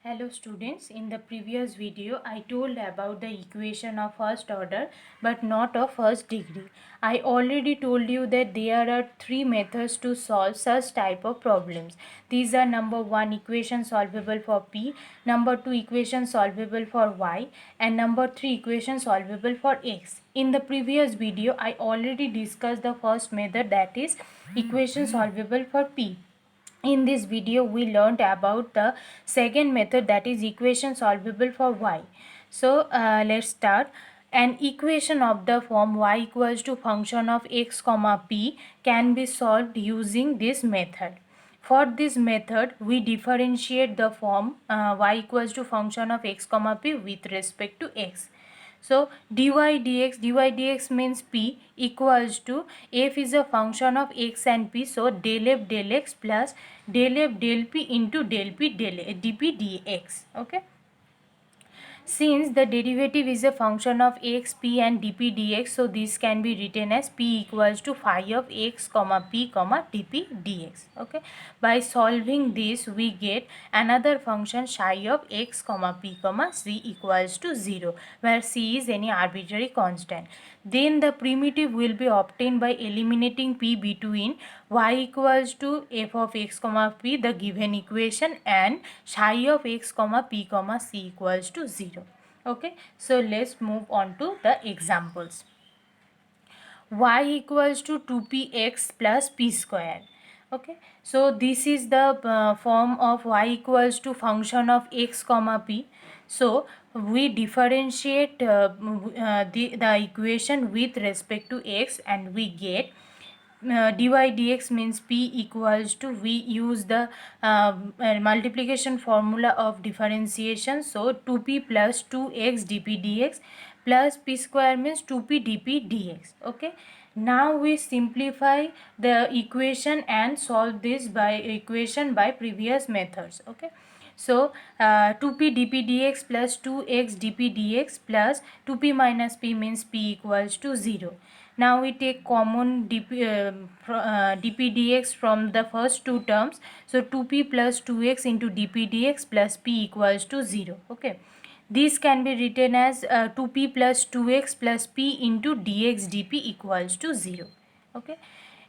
Hello students, in the previous video I told about the equation of first order but not of first degree. I already told you that there are three methods to solve such type of problems. These are number 1 equation solvable for p, number 2 equation solvable for y, and number 3 equation solvable for x. In the previous video I already discussed the first method, that is equation solvable for p. In this video we learned about the second method, that is equation solvable for y. So let's start. An equation of the form y equals to function of x comma p can be solved using this method. For this method we differentiate the form y equals to function of x comma p with respect to x. So dy dx means p equals to f is a function of x and p. So del f del x plus del f del p into del p del dp dx. Okay. Since the derivative is a function of x, p and dp dx, so this can be written as p equals to phi of x comma p comma dp dx. Okay. By solving this we get another function psi of x comma p comma c equals to 0, where c is any arbitrary constant. Then the primitive will be obtained by eliminating p between y equals to f of x comma p, the given equation, and psi of x comma p comma c equals to 0. Okay, so let's move on to the examples. Y equals to 2px plus p square. Okay, so this is the form of y equals to function of x comma p. So we differentiate the equation with respect to x and we get dy dx means p equals to, we use the multiplication formula of differentiation. So 2p plus 2x dp dx plus p square means 2p dp dx. Okay, now we simplify the equation and solve this by equation by previous methods. Okay, so 2p dp dx plus 2x dp dx plus 2p minus p means p equals to 0. Now we take common dp dx from the first two terms. So 2p plus 2x into dp dx plus p equals to 0. Okay. This can be written as 2p plus 2x plus p into dx dp equals to 0. Okay.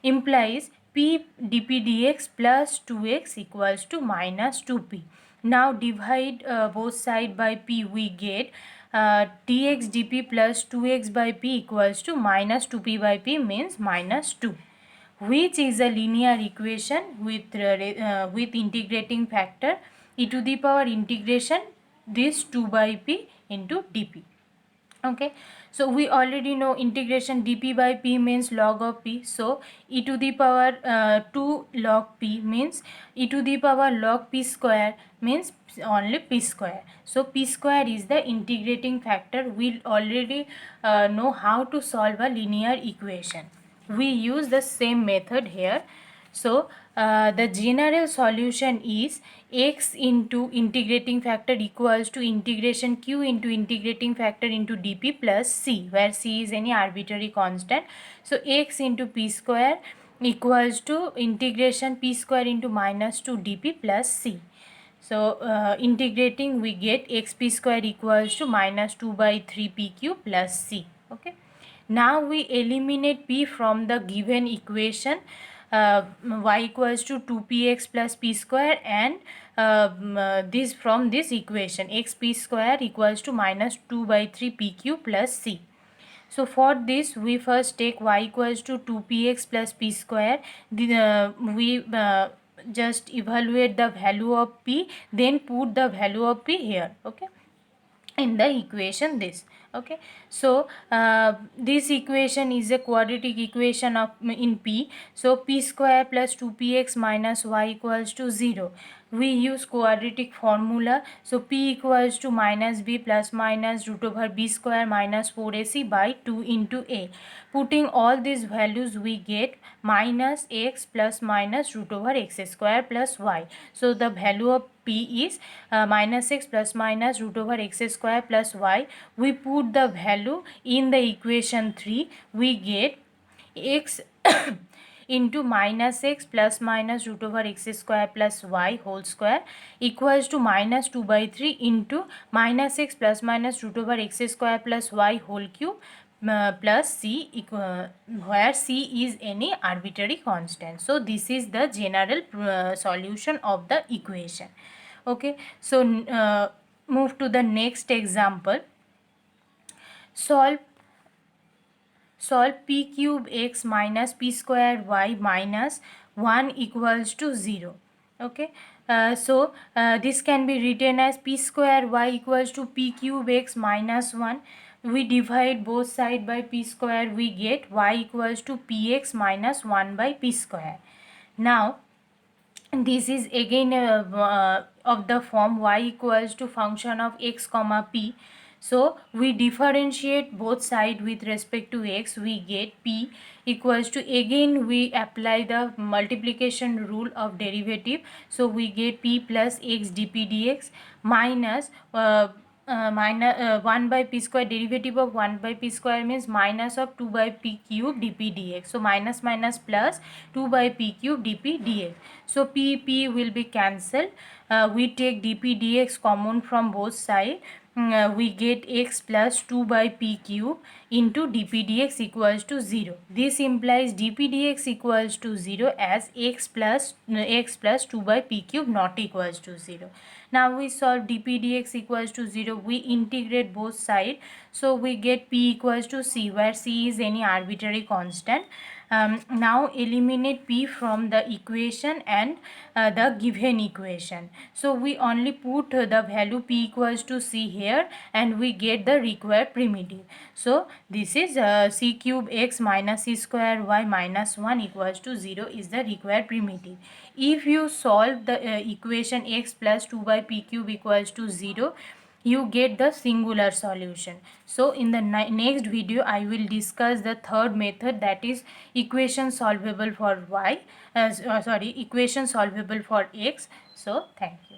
Implies p dp dx plus 2x equals to minus 2p. Now divide both side by p, we get dx dp plus 2x by p equals to minus 2p by p means minus 2, which is a linear equation with integrating factor e to the power integration this 2 by p into dp. Okay, so we already know integration dp by p means log of p. So e to the power 2 log p means e to the power log p square means only p square. So p square is the integrating factor. We already know how to solve a linear equation. We use the same method here. So the general solution is x into integrating factor equals to integration q into integrating factor into dp plus c, where c is any arbitrary constant. So x into p square equals to integration p square into minus 2 dp plus c. So integrating we get xp square equals to minus 2 by 3 pq plus c. Okay. Now we eliminate p from the given equation, y equals to 2px plus p square, and this from this equation xp square equals to minus 2 by 3 pq plus c. So for this we first take y equals to 2px plus p square. We just evaluate the value of p, then put the value of p here. Okay, in the equation this. Okay, so this equation is a quadratic equation of in p. So p square plus 2px minus y equals to 0. We use quadratic formula. So p equals to minus b plus minus root over b square minus 4ac by 2 into a. Putting all these values we get minus x plus minus root over x square plus y. So the value of p is minus x plus minus root over x square plus y. We put the value in the equation 3. We get x into minus x plus minus root over x square plus y whole square equals to minus 2 by 3 into minus x plus minus root over x square plus y whole cube plus c where c is any arbitrary constant. So this is the general solution of the equation. Okay, so move to the next example. Solve p cube x minus p square y minus 1 equals to 0. Okay, this can be written as p square y equals to p cube x minus 1. We divide both sides by p square, we get y equals to px minus 1 by p square. Now this is again of the form y equals to function of x comma p. So we differentiate both sides with respect to x, we get p equals to, again we apply the multiplication rule of derivative, so we get p plus x dp dx minus 1 by p square, derivative of 1 by p square means minus of 2 by p cube dp dx. So minus minus plus 2 by p cube dp dx. So p will be cancelled. We take dp dx common from both sides. We get x plus 2 by p cube into dp dx equals to 0. This implies dp dx equals to 0 as x plus 2 by p cube not equals to 0. Now we solve dp dx equals to 0. We integrate both sides. So we get p equals to c, where c is any arbitrary constant. Now eliminate p from the equation and the given equation. So we only put the value p equals to c here and we get the required primitive. So this is c cube x minus c square y minus 1 equals to 0 is the required primitive. If you solve the equation x plus 2 by p cube equals to 0, you get the singular solution. So in the next video I will discuss the third method, that is equation solvable for y, equation solvable for x. So thank you.